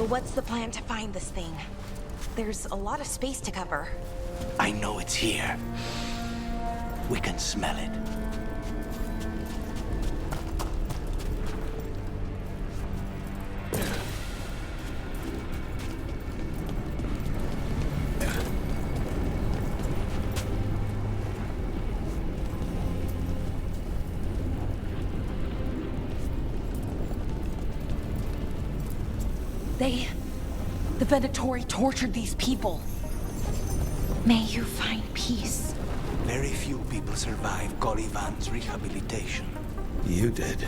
what's the plan to find this thing? There's a lot of space to cover. I know it's here. We can smell it. The Venatori tortured these people. May you find peace. Very few people survive Colivan's rehabilitation. You did.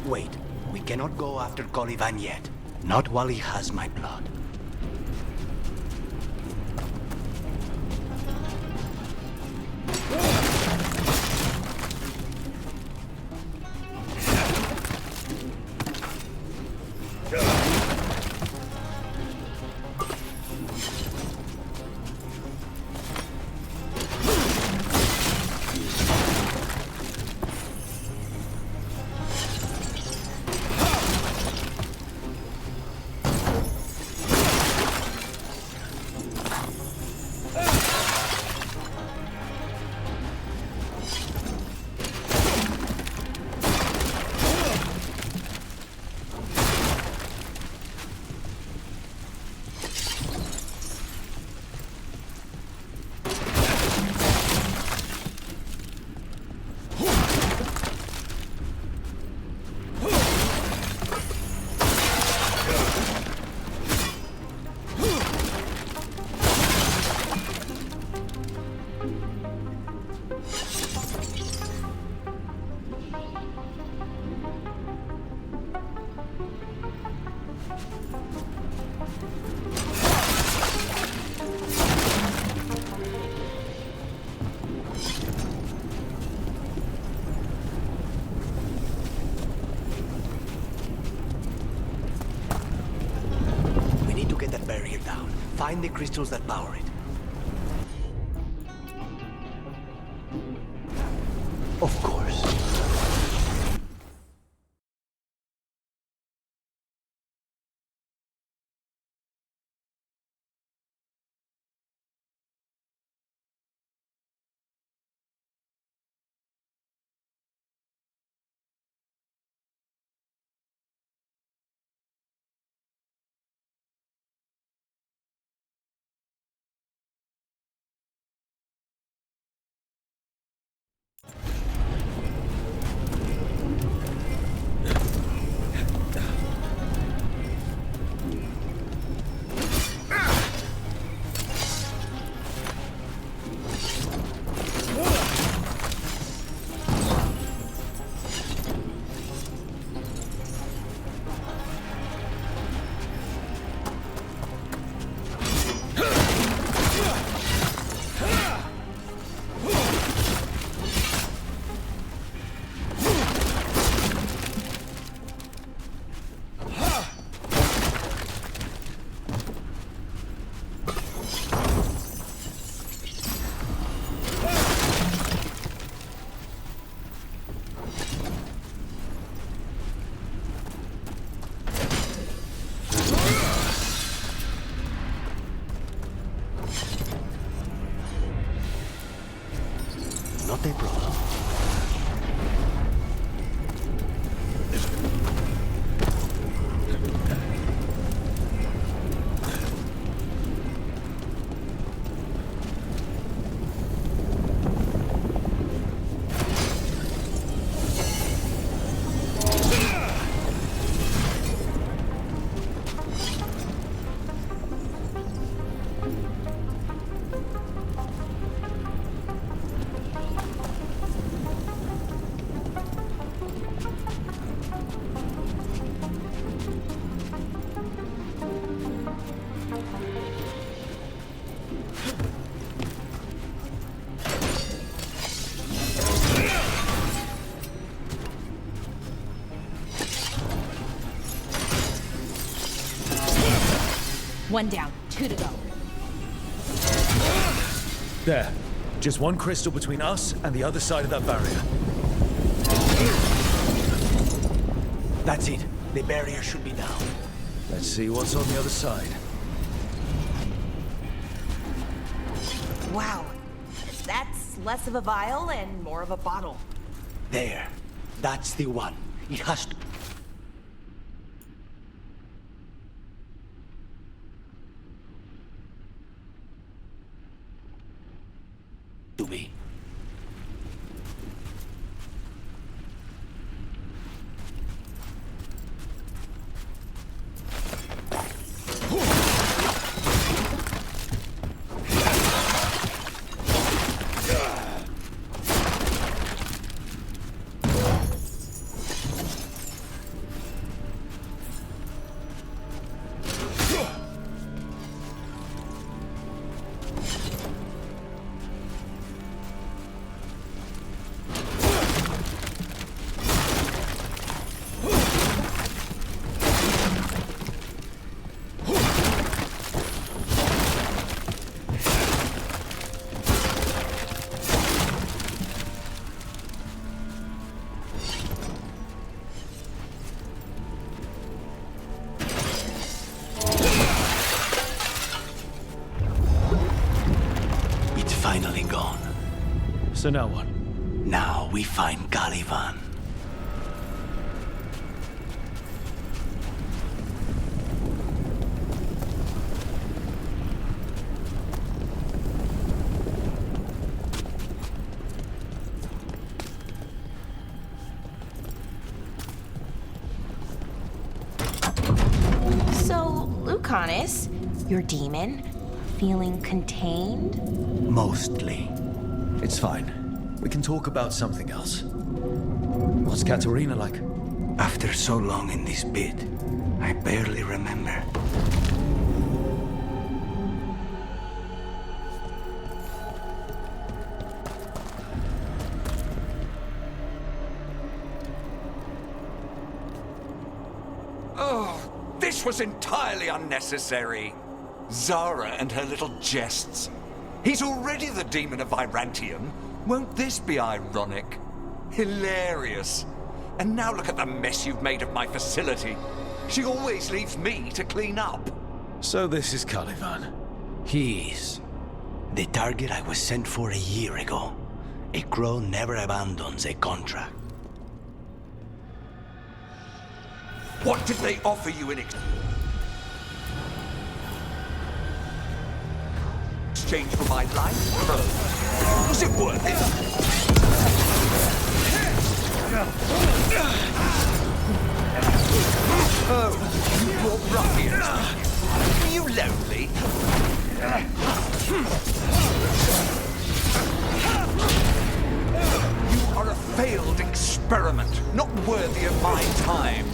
Wait, we cannot go after Colivan yet. Not while he has my blood. Find the crystals that power it. Of course. Not a problem. One down, 2 to go. There. Just one crystal between us and the other side of that barrier. That's it. The barrier should be down. Let's see what's on the other side. Wow. That's less of a vial and more of a bottle. There. That's the one. It has to be. Finally gone. So now what? Now we find Caliban. So, Lucanus, your demon, feeling contained? Mostly. It's fine. We can talk about something else. What's Katerina like? After so long in this pit, I barely remember. Oh, this was entirely unnecessary. Zara and her little jests. He's already the demon of Virantium. Won't this be ironic? Hilarious. And now look at the mess you've made of my facility. She always leaves me to clean up. So this is Caliban. He is the target I was sent for a year ago. A crow never abandons a contract. What did they offer you in exchange for my life? Was it worth it? Oh, you poor ruffians. Are you lonely? You are a failed experiment, not worthy of my time.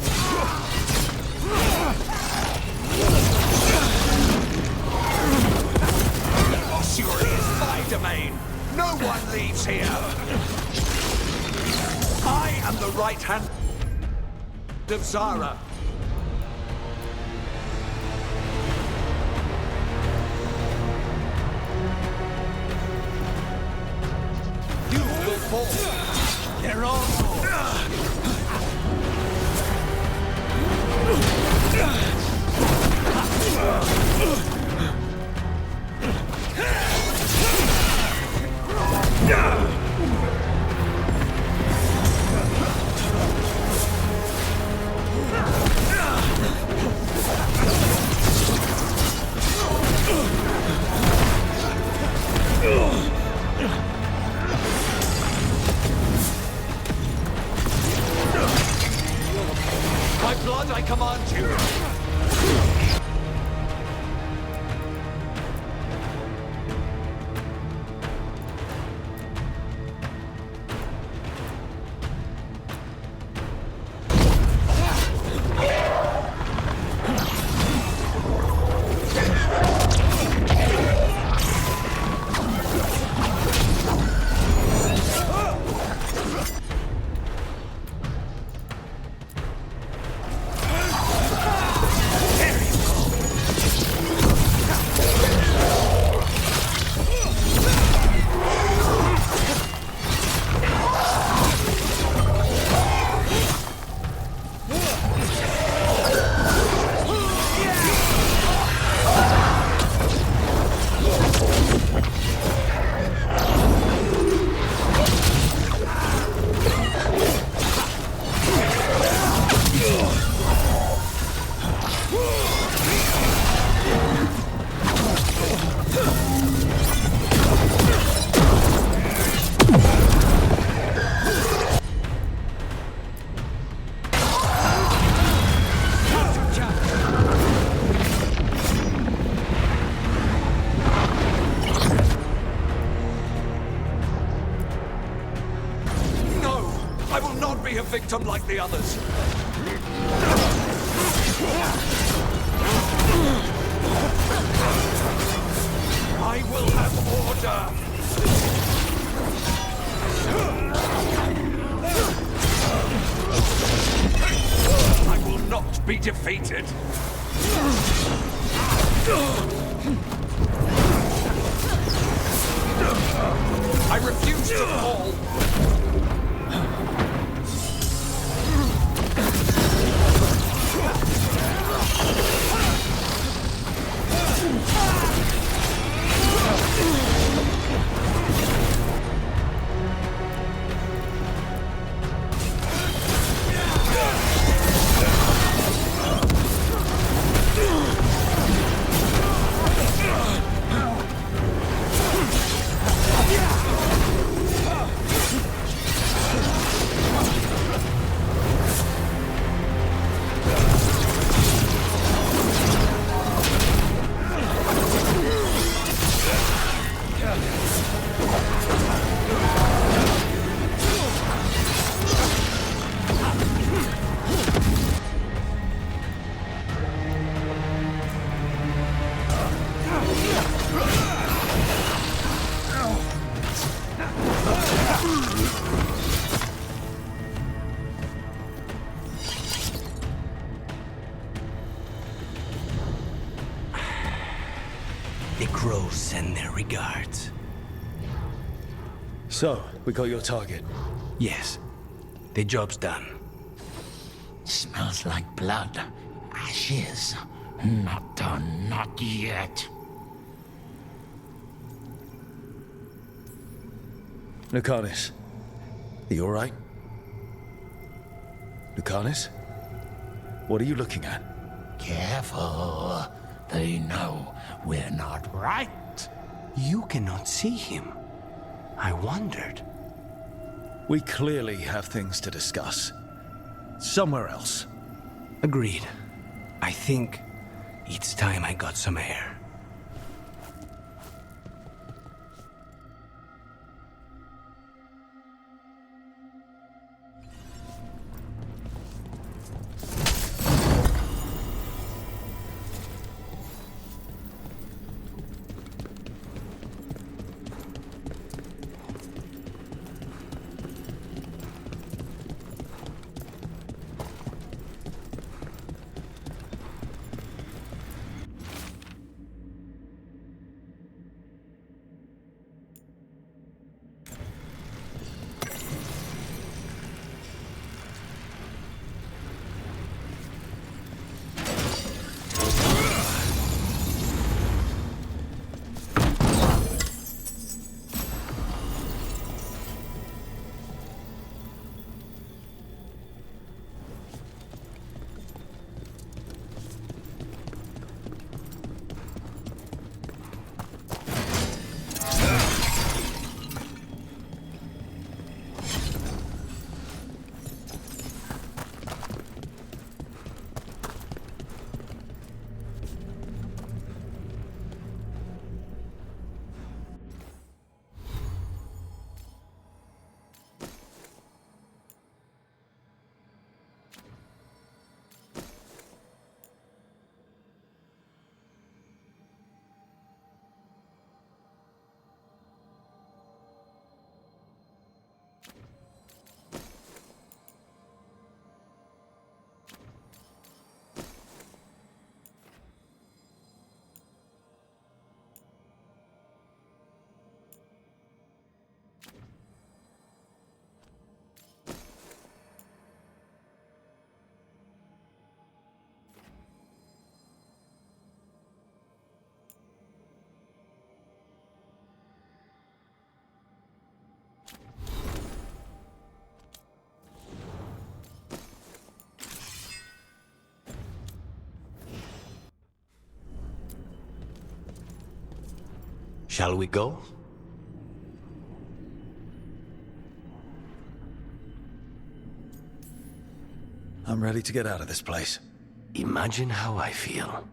Ossuary is my domain. No one leaves here. I am the right hand of Zara. You will fall. They're all victim like the others. I will have order. I will not be defeated. I refuse to fall. The crows send their regards. So, we got your target. Yes, the job's done. Smells like blood. Ashes. Not done, not yet. Lucanus, are you alright? Lucanus? What are you looking at? Careful. They know we're not right. You cannot see him. I wondered. We clearly have things to discuss. Somewhere else. Agreed. I think it's time I got some air. Shall we go? I'm ready to get out of this place. Imagine how I feel.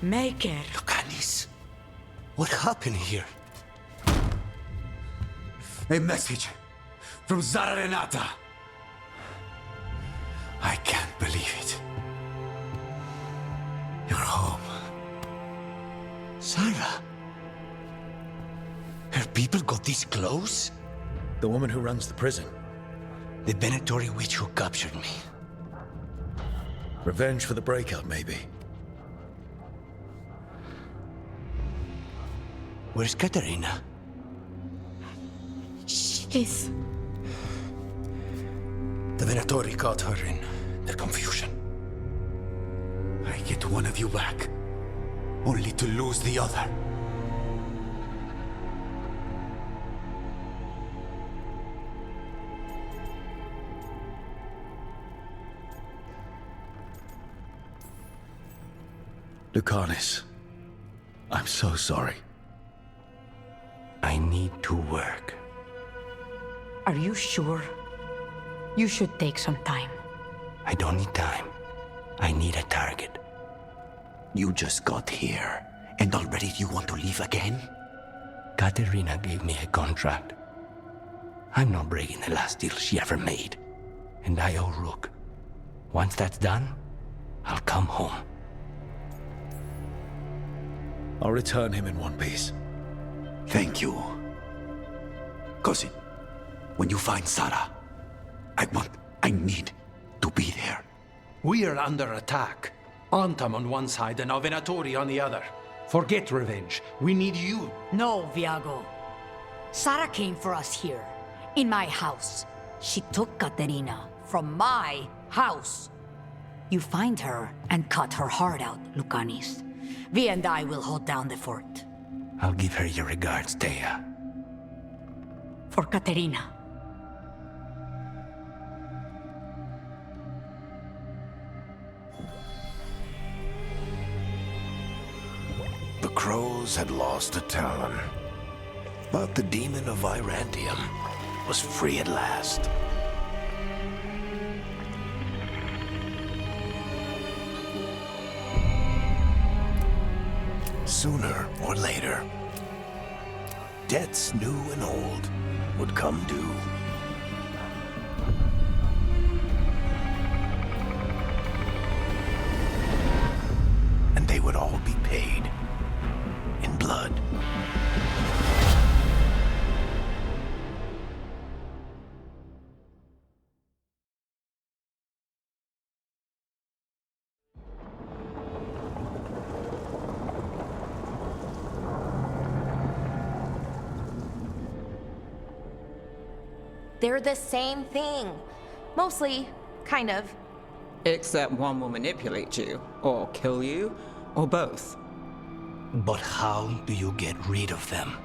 Maker. Lucanis, what happened here? A message from Zara Renata. I can't believe it. You're home. Sarah? Her people got this close? The woman who runs the prison. The Venatori witch who captured me. Revenge for the breakout, maybe. Where's Katerina? She's... The Venatori caught her in their confusion. I get one of you back, only to lose the other. Lucanis, I'm so sorry. I need to work. Are you sure? You should take some time. I don't need time. I need a target. You just got here, and already you want to leave again? Katerina gave me a contract. I'm not breaking the last deal she ever made. And I owe Rook. Once that's done, I'll come home. I'll return him in one piece. Thank you. Cousin, when you find Sarah, I need to be there. We are under attack. Antam on one side and Venatori on the other. Forget revenge. We need you. No, Viago. Sarah came for us here, in my house. She took Katerina from my house. You find her and cut her heart out, Lucanis. Vi and I will hold down the fort. I'll give her your regards, Thea. For Katerina. The crows had lost a talon, but the demon of Virantium was free at last. Sooner or later, debts new and old would come due. And they would all be paid in blood. They're the same thing. Mostly, kind of. Except one will manipulate you, or kill you, or both. But how do you get rid of them?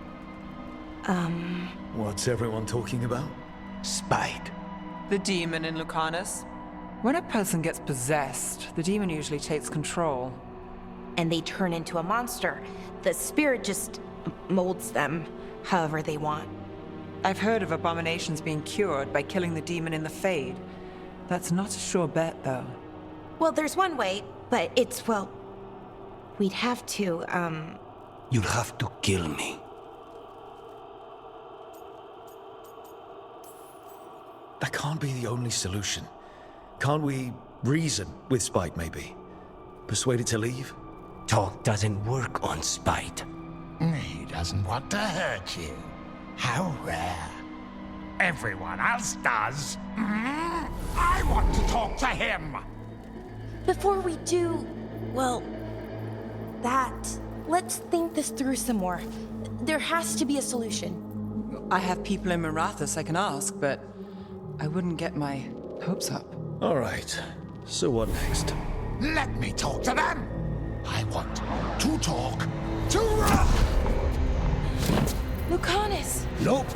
What's everyone talking about? Spite. The demon in Lucanus. When a person gets possessed, the demon usually takes control. And they turn into a monster. The spirit just molds them however they want. I've heard of abominations being cured by killing the demon in the Fade. That's not a sure bet, though. Well, there's one way, but it's, well... We'd have to, You'll have to kill me. That can't be the only solution. Can't we reason with Spite, maybe? Persuade it to leave? Talk doesn't work on spite. He doesn't want to hurt you. How rare. Everyone else does. I want to talk to him. before we do, well, let's think this through some more. There has to be a solution. I have people in Marathas I can ask, but I wouldn't get my hopes up. All right. So what next? Let me talk to them. I want to talk to Lucanus! Nope.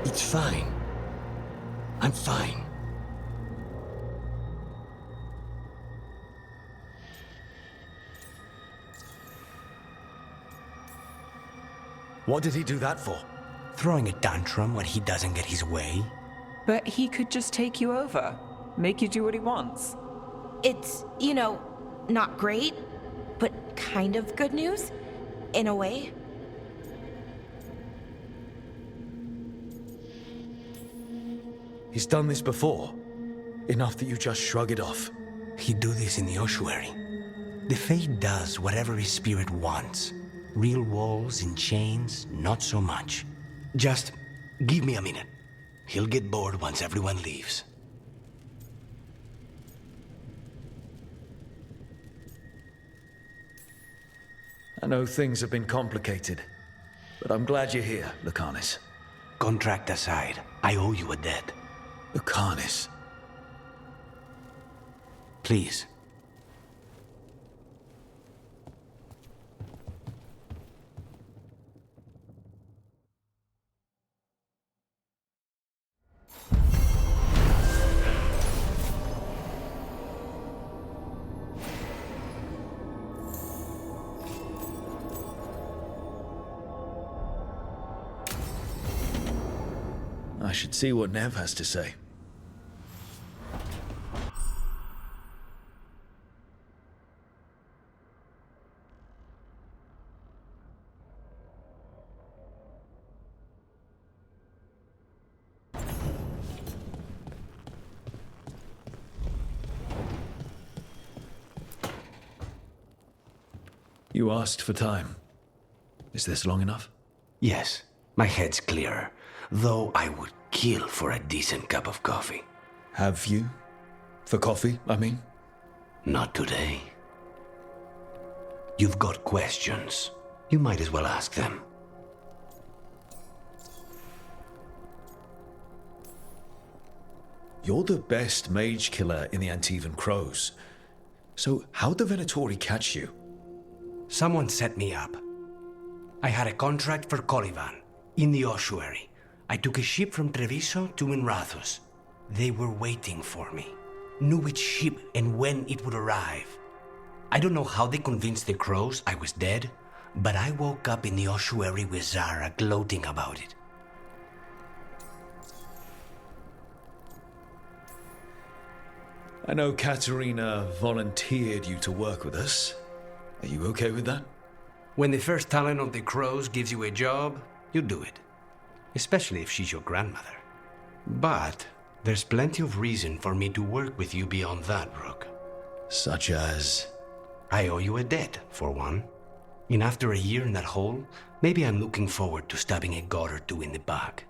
It's fine. I'm fine. What did he do that for? Throwing a tantrum when he doesn't get his way? But he could just take you over, make you do what he wants. It's, not great, but kind of good news, in a way. He's done this before. Enough that you just shrug it off. He'd do this in the ossuary. The Fade does whatever his spirit wants. Real walls and chains, not so much. Just give me a minute. He'll get bored once everyone leaves. I know things have been complicated, but I'm glad you're here, Lucanis. Contract aside, I owe you a debt. Lucanis. Please. I should see what Nev has to say. You asked for time. Is this long enough? Yes, my head's clearer, though I would kill for a decent cup of coffee. Have you? For coffee, I mean? Not today. You've got questions. You might as well ask them. You're the best mage killer in the Antivan Crows. So how'd the Venatori catch you? Someone set me up. I had a contract for Colivan, in the ossuary. I took a ship from Treviso to Minrathus. They were waiting for me. Knew which ship and when it would arrive. I don't know how they convinced the Crows I was dead, but I woke up in the ossuary with Zara gloating about it. I know Katerina volunteered you to work with us. Are you okay with that? When the first talent of the Crows gives you a job, you do it. Especially if she's your grandmother. But there's plenty of reason for me to work with you beyond that, Rook. Such as? I owe you a debt, for one. And after a year in that hole, maybe I'm looking forward to stabbing a god or two in the back.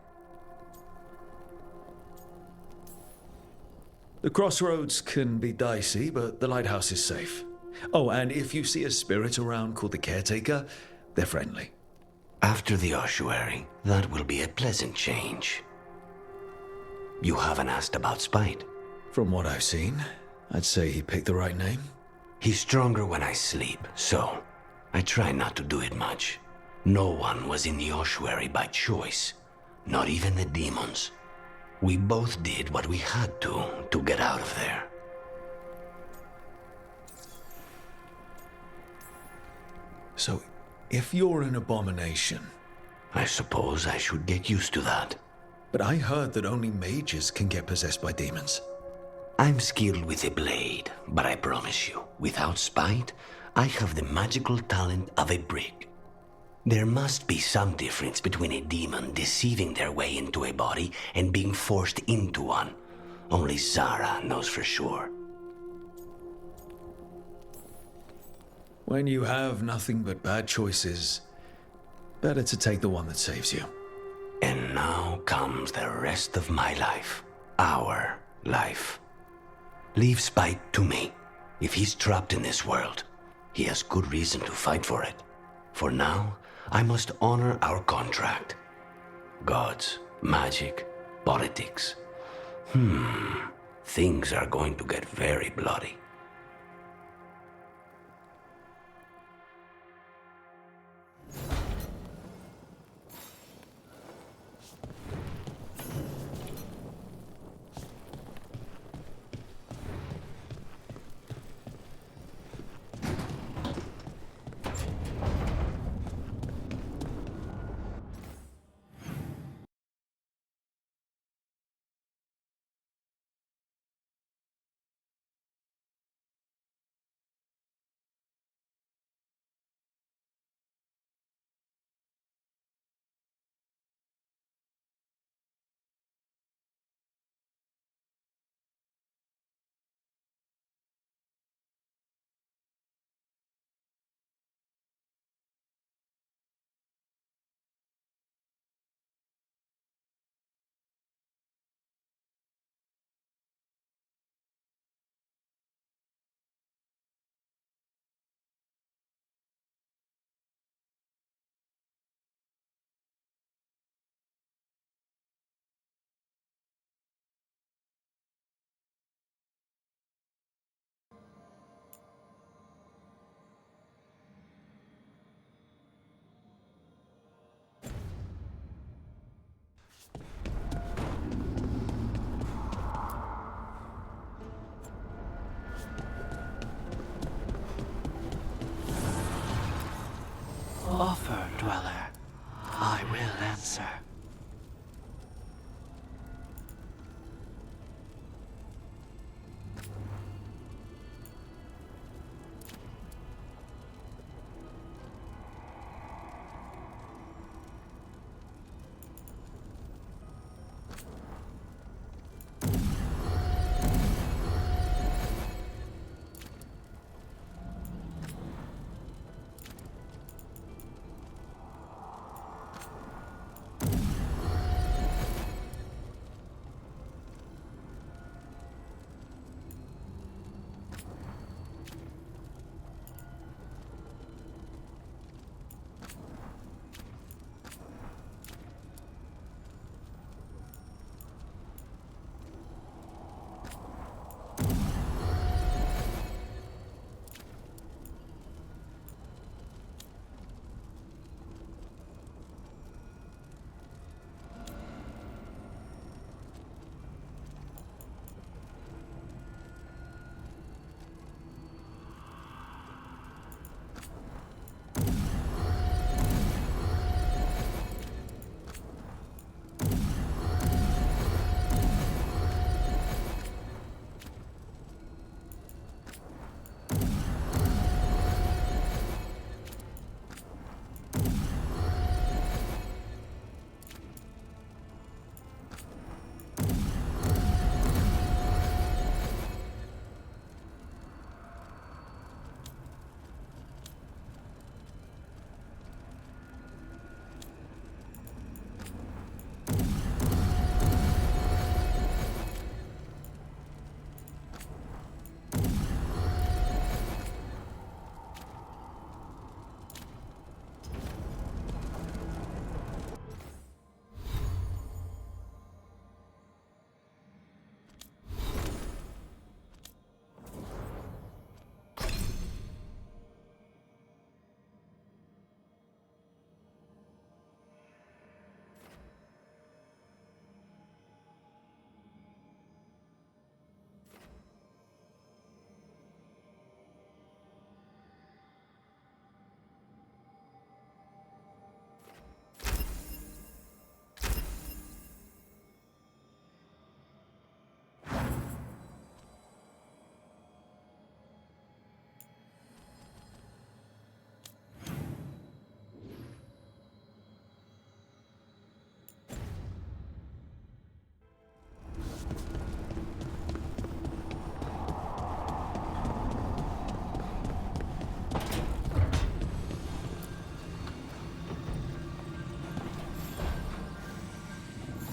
The crossroads can be dicey, but the lighthouse is safe. Oh, and if you see a spirit around called the Caretaker, they're friendly. After the ossuary, that will be a pleasant change. You haven't asked about Spite. From what I've seen, I'd say he picked the right name. He's stronger when I sleep, so I try not to do it much. No one was in the ossuary by choice, not even the demons. We both did what we had to get out of there. So, if you're an abomination... I suppose I should get used to that. But I heard that only mages can get possessed by demons. I'm skilled with a blade, but I promise you, without Spite, I have the magical talent of a brick. There must be some difference between a demon deceiving their way into a body and being forced into one. Only Zara knows for sure. When you have nothing but bad choices, better to take the one that saves you. And now comes the rest of my life. Our life. Leave Spite to me. If he's trapped in this world, he has good reason to fight for it. For now, I must honor our contract. Gods, magic, politics. Things are going to get very bloody.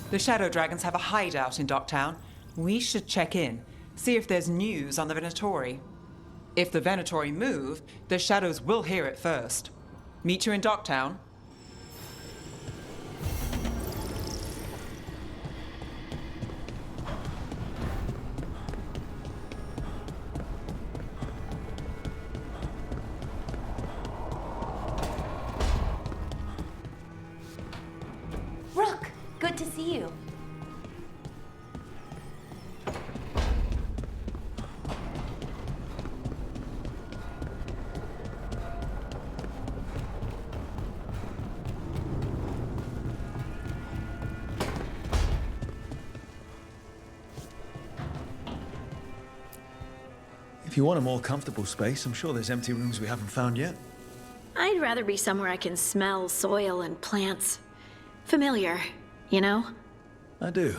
The Shadow Dragons have a hideout in Docktown. We should check in, see if there's news on the Venatori. If the Venatori move, the Shadows will hear it first. Meet you in Docktown. Rook, good to see you. If you want a more comfortable space, I'm sure there's empty rooms we haven't found yet. I'd rather be somewhere I can smell soil and plants. Familiar, you know? I do.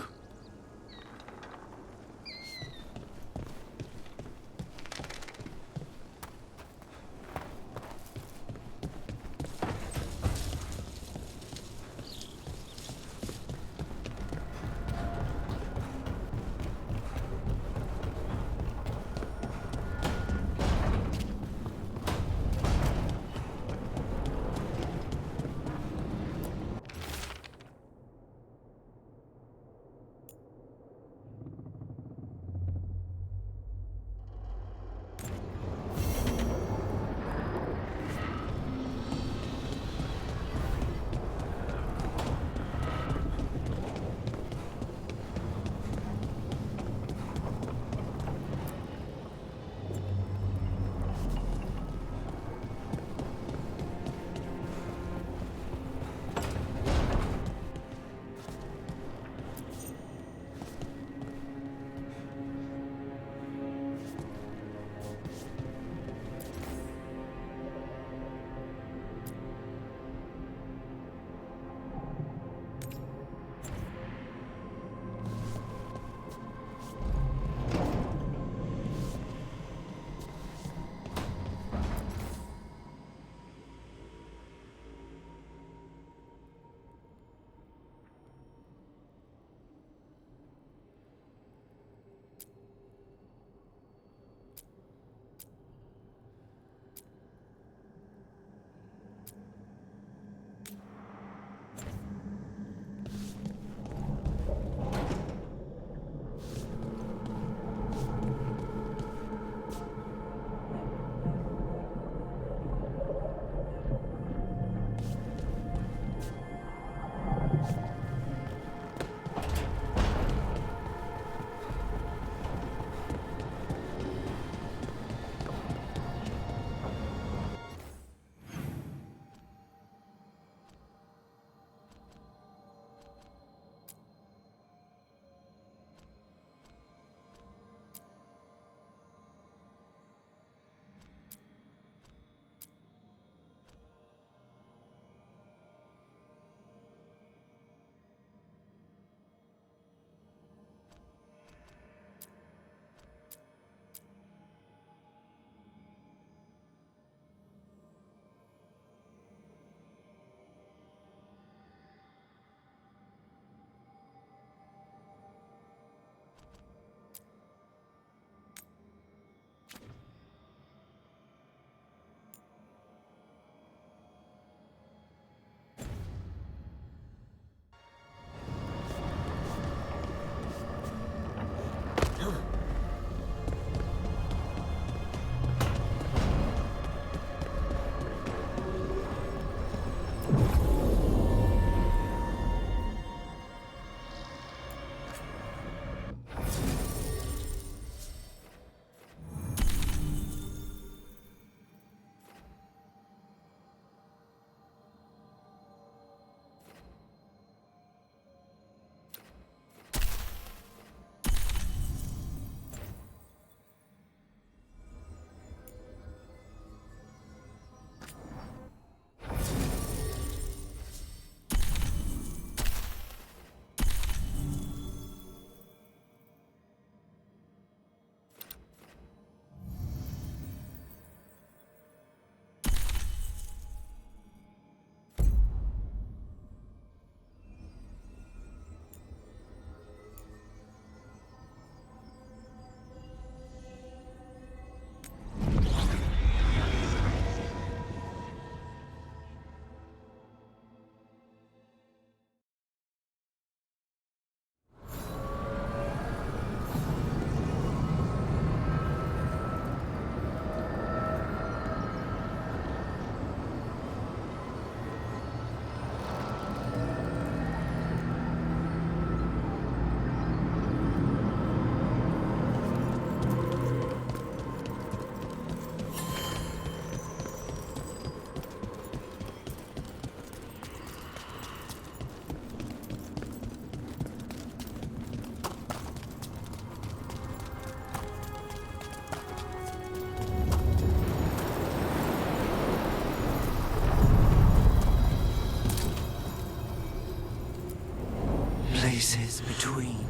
spaces between.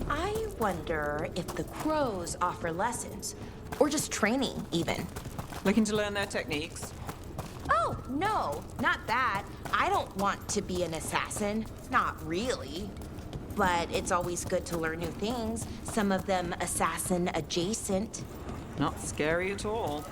I wonder if the crows offer lessons, or just training, even. Looking to learn their techniques? Oh, no, not that. I don't want to be an assassin. Not really. But it's always good to learn new things, some of them assassin adjacent. Not scary at all.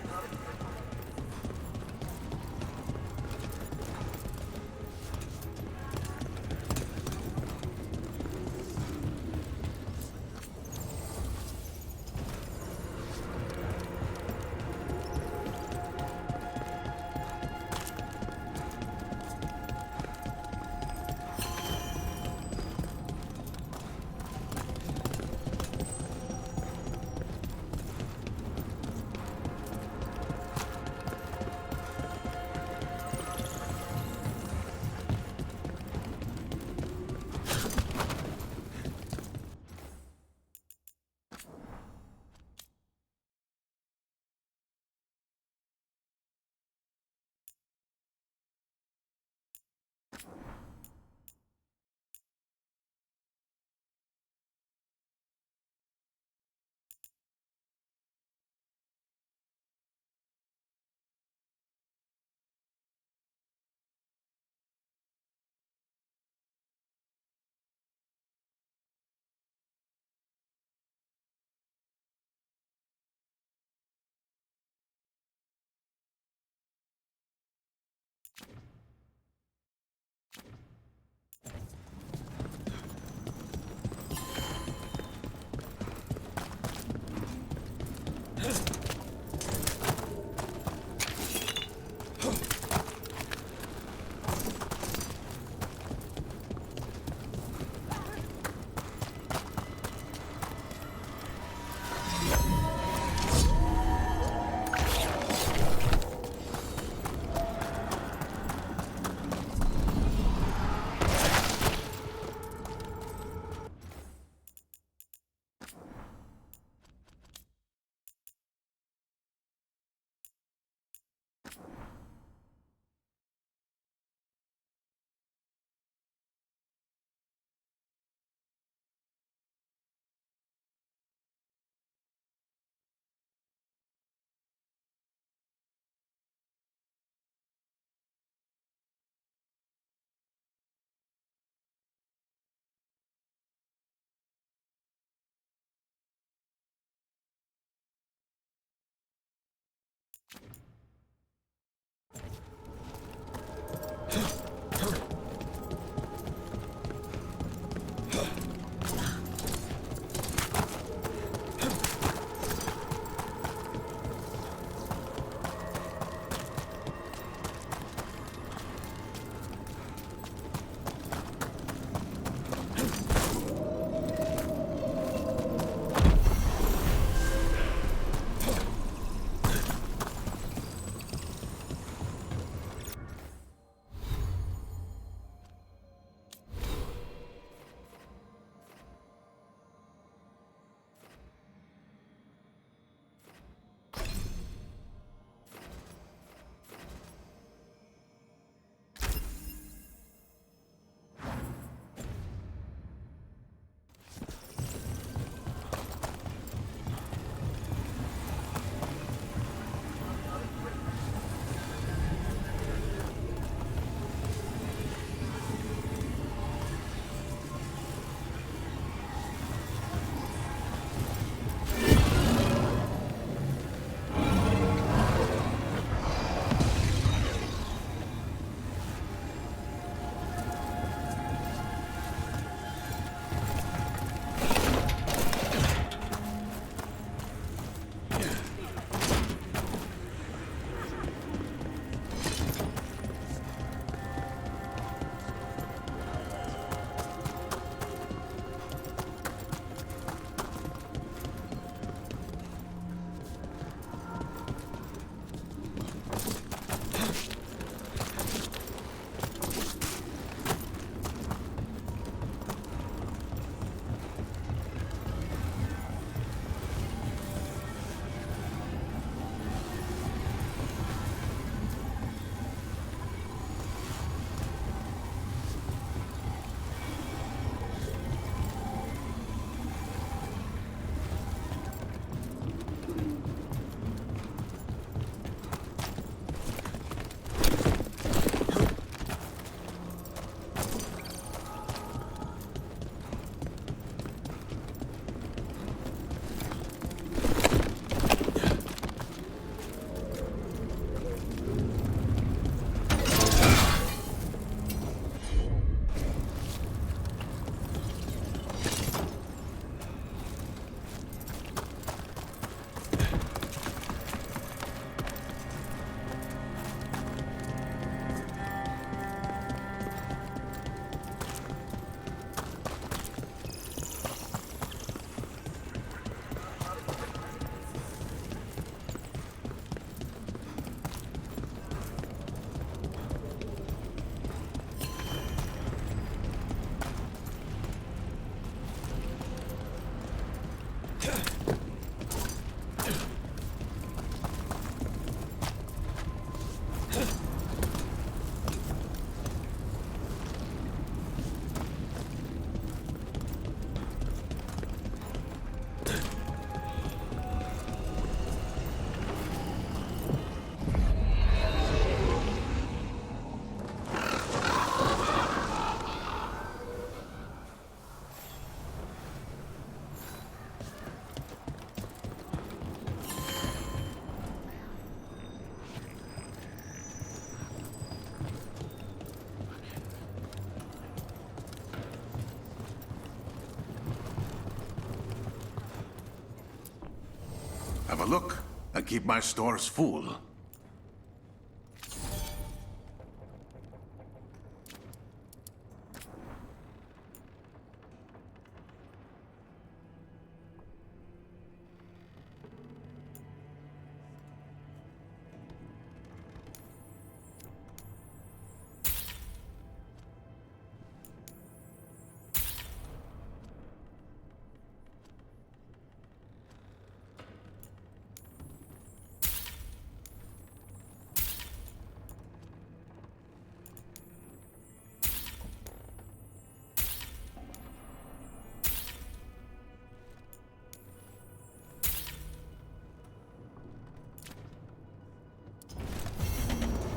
have a look and keep my stores full.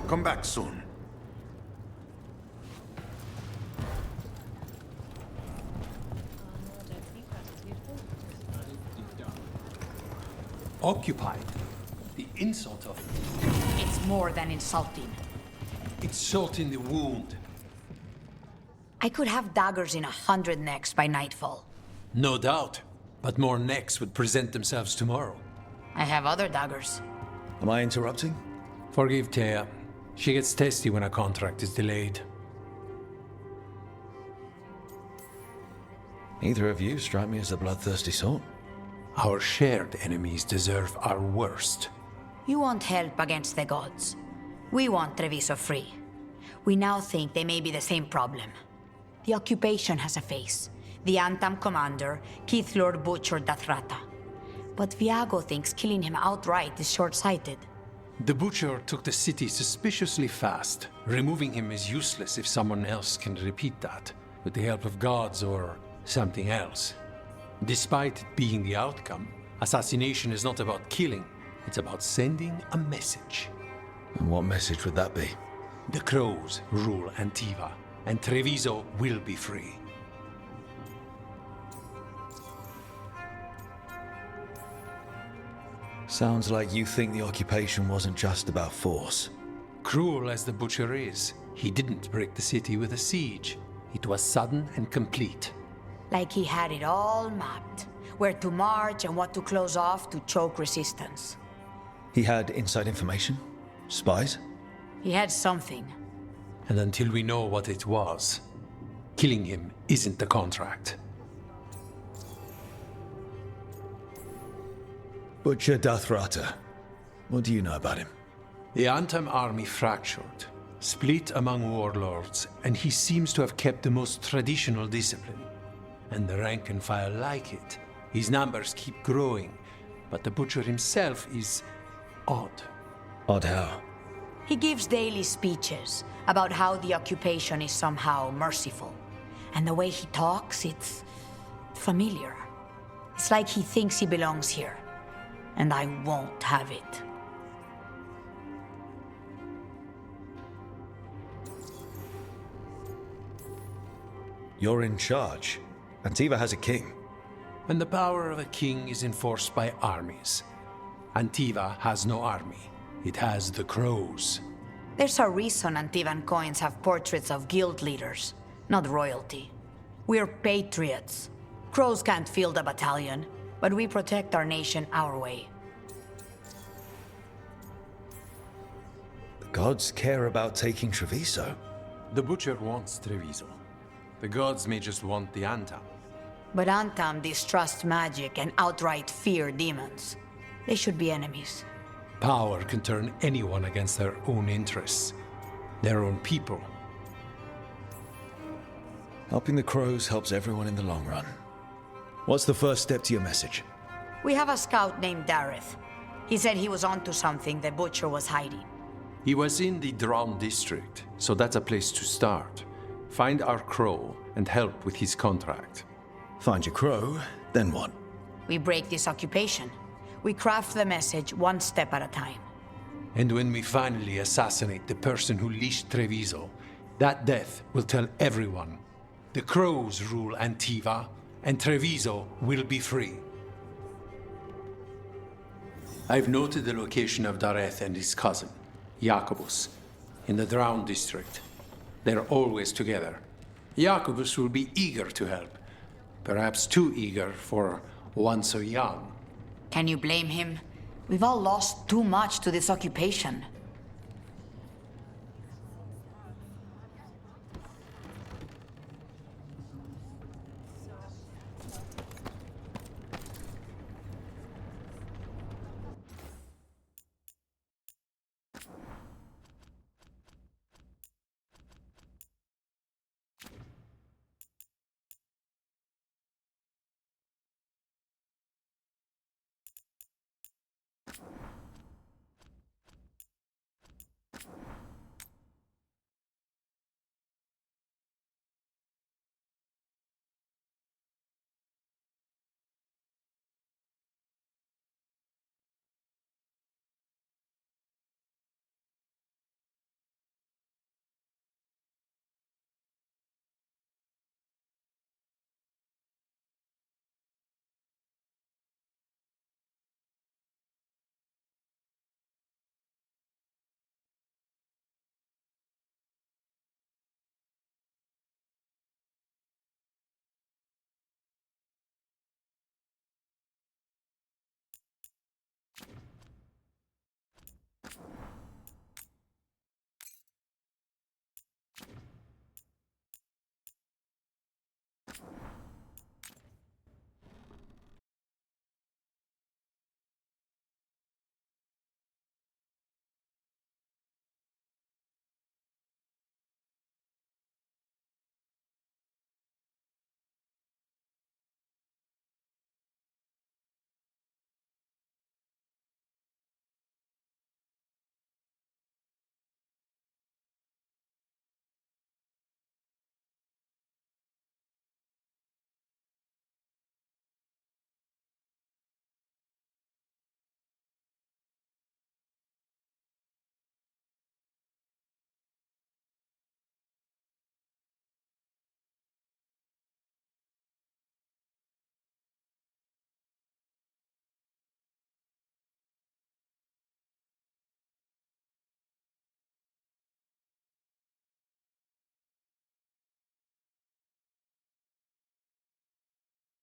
Come back soon. Occupied. The insult of it. It's more than insulting. It's salt in the wound. I could have daggers in 100 necks by nightfall. No doubt. But more necks would present themselves tomorrow. I have other daggers. Am I interrupting? Forgive Thea. She gets testy when a contract is delayed. Neither of you strike me as the bloodthirsty sort. Our shared enemies deserve our worst. You want help against the gods. We want Treviso free. We now think they may be the same problem. The occupation has a face. The Antam commander, Keith Lord Butcher Dathrata. But Viago thinks killing him outright is short-sighted. The Butcher took the city suspiciously fast. Removing him is useless if someone else can repeat that, with the help of gods or something else. Despite it being the outcome, assassination is not about killing, it's about sending a message. And what message would that be? The Crows rule Antiva, and Treviso will be free. Sounds like you think the occupation wasn't just about force. Cruel as the Butcher is, he didn't break the city with a siege. It was sudden and complete. Like he had it all mapped. Where to march and what to close off to choke resistance. He had inside information? Spies? He had something. And until we know what it was, killing him isn't the contract. Butcher Dathrata. What do you know about him? The Antam army fractured, split among warlords, and he seems to have kept the most traditional discipline. And the rank and file like it. His numbers keep growing, but the Butcher himself is odd. Odd how? He gives daily speeches about how the occupation is somehow merciful. And the way he talks, it's familiar. It's like he thinks he belongs here. And I won't have it. You're in charge. Antiva has a king. And the power of a king is enforced by armies. Antiva has no army. It has the Crows. There's a reason Antivan coins have portraits of guild leaders, not royalty. We're patriots. Crows can't field a battalion, but we protect our nation our way. The gods care about taking Treviso. The Butcher wants Treviso. The gods may just want the Antam. But Antam distrust magic and outright fear demons. They should be enemies. Power can turn anyone against their own interests, their own people. Helping the Crows helps everyone in the long run. What's the first step to your message? We have a scout named Dareth. He said he was onto something the Butcher was hiding. He was in the Drown district, so that's a place to start. Find our Crow and help with his contract. Find your Crow, then what? We break this occupation. We craft the message one step at a time. And when we finally assassinate the person who leashed Treviso, that death will tell everyone. The Crows rule Antiva, and Treviso will be free. I've noted the location of Dareth and his cousin, Jacobus, in the Drown district. They're always together. Jacobus will be eager to help. Perhaps too eager for one so young. Can you blame him? We've all lost too much to this occupation.